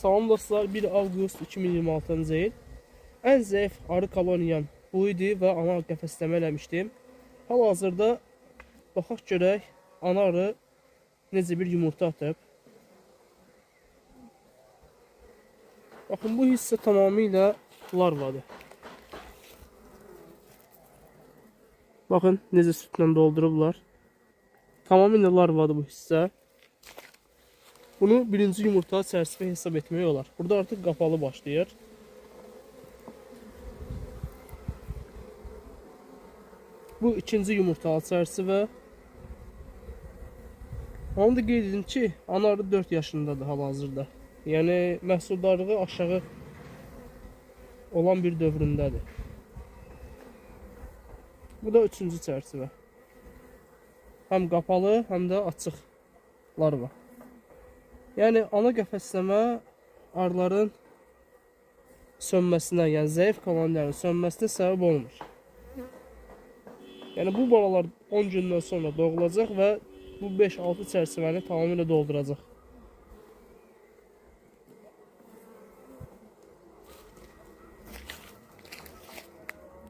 Salam dostlar, 1 avqust 2026-cı il. Ən zəif arı koloniyam bu idi və ana qəfəsləmə eləmişdim. Hal-hazırda baxaq görək ana arı necə bir yumurta atıb. Baxın, bu hissə tamamilə larvadır. Baxın, necə sütlə doldurublar. Tamamilə larvadır bu hissə. Bunu birinci yumurta çərçivə hesab etmək olar. Burada artıq qapalı başlayır. Bu ikinci yumurtalı çərçivə. Onu da qeyd edin ki, ana arı 4 yaşındadır hal-hazırda. Yəni məhsuldarlığı aşağı olan bir dövründədir. Bu da üçüncü çərçivə. Həm qapalı, həm də açıq larva. Yəni ana qəfəsləmə arıların sönməsinə, yəni zəif kolonilərin sönməsinə səbəb olmur. Yəni bu balalar 10 gündən sonra doğulacaq və bu 5-6 çərçivəni tamamilə dolduracaq.